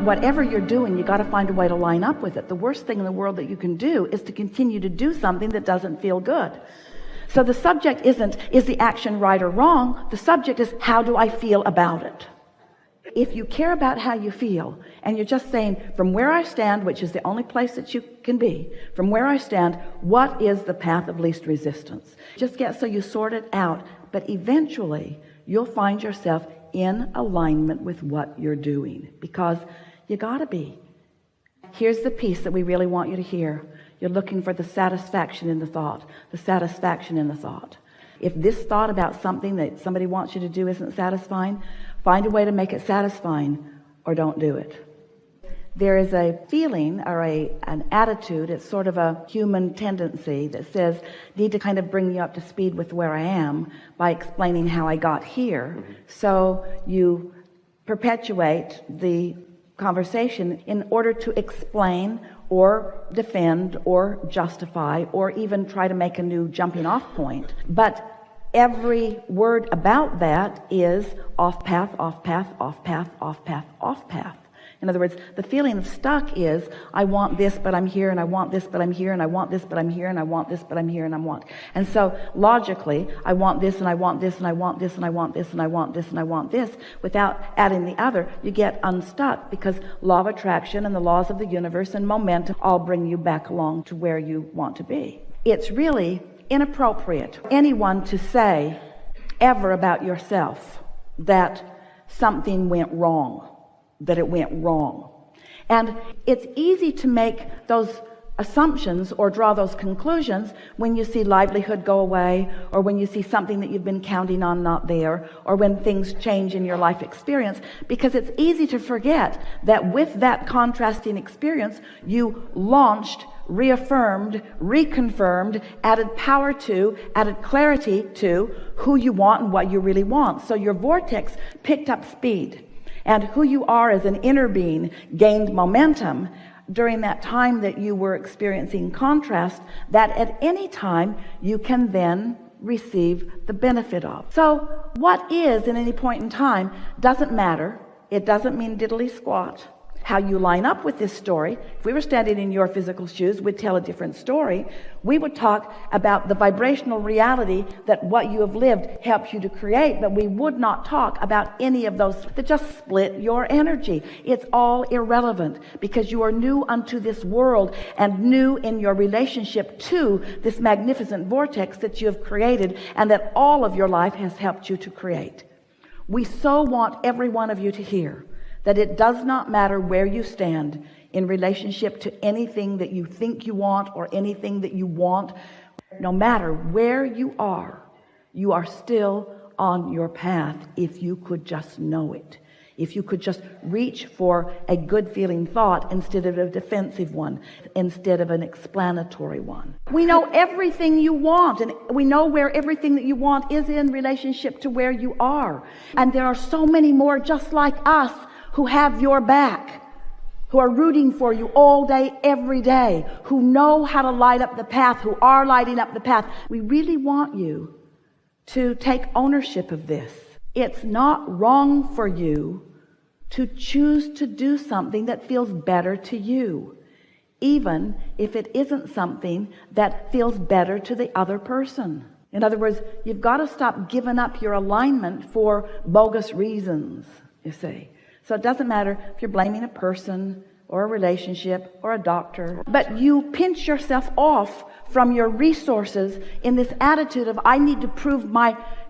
whatever you're doing, you got to find a way to line up with it. The worst thing in the world that you can do is to continue to do something that doesn't feel good. So the subject isn't, is the action right or wrong? The subject is, how do I feel about it? If you care about how you feel, and you're just saying, from where I stand, which is the only place that you can be, from where I stand, what is the path of least resistance? Just get so you sort it out, but eventually you'll find yourself in alignment with what you're doing, because you gotta be. Here's the piece that we really want you to hear. You're looking for the satisfaction in the thought, the satisfaction in the thought. If this thought about something that somebody wants you to do isn't satisfying, find a way to make it satisfying, or don't do it. There is a feeling or an attitude, it's sort of a human tendency that says, need to kind of bring you up to speed with where I am by explaining how I got here. So you perpetuate the conversation in order to explain or defend or justify or even try to make a new jumping off point. But every word about that is off path, off path, off path, off path, off path. In other words, the feeling of stuck is, I want this, but I'm here, and I want this, but I'm here, and I want this, but I'm here, and I want this, but I'm here, and I want. And so logically, I want this, and I want this, and I want this, and I want this, and I want this, and I want this. Without adding the other, you get unstuck, because law of attraction and the laws of the universe and momentum all bring you back along to where you want to be. It's really inappropriate for anyone to say ever about yourself that something went wrong, that it went wrong. And it's easy to make those assumptions or draw those conclusions when you see livelihood go away, or when you see something that you've been counting on not there, or when things change in your life experience, because it's easy to forget that with that contrasting experience you launched, reaffirmed, reconfirmed, added power to, added clarity to who you want and what you really want. So your vortex picked up speed, and who you are as an inner being gained momentum during that time that you were experiencing contrast, that at any time you can then receive the benefit of. So what is in any point in time doesn't matter. It doesn't mean diddly squat. How you line up with this story, if we were standing in your physical shoes, we'd tell a different story. We would talk about the vibrational reality that what you have lived helps you to create, but we would not talk about any of those that just split your energy. It's all irrelevant, because you are new unto this world and new in your relationship to this magnificent vortex that you have created and that all of your life has helped you to create. We so want every one of you to hear that it does not matter where you stand in relationship to anything that you think you want or anything that you want. No matter where you are still on your path if you could just know it. If you could just reach for a good feeling thought instead of a defensive one, instead of an explanatory one. We know everything you want, and we know where everything that you want is in relationship to where you are. And there are so many more just like us who have your back, who are rooting for you all day, every day, who know how to light up the path, who are lighting up the path. We really want you to take ownership of this. It's not wrong for you to choose to do something that feels better to you, even if it isn't something that feels better to the other person. In other words, you've got to stop giving up your alignment for bogus reasons, you see. So it doesn't matter if you're blaming a person or a relationship or a doctor, but you pinch yourself off from your resources in this attitude of, I need to prove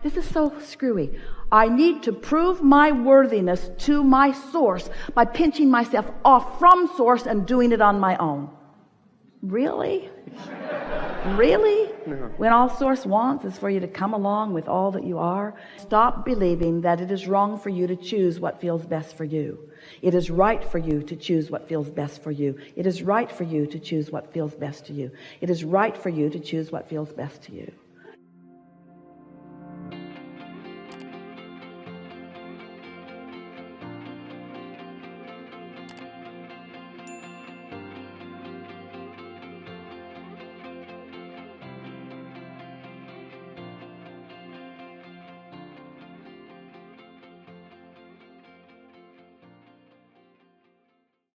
this is so screwy. I need to prove my worthiness to my source by pinching myself off from source and doing it on my own. Really? Really? No. When all source wants is for you to come along with all that you are. Stop believing that it is wrong for you to choose what feels best for you. It is right for you to choose what feels best for you. It is right for you to choose what feels best to you. It is right for you to choose what feels best to you.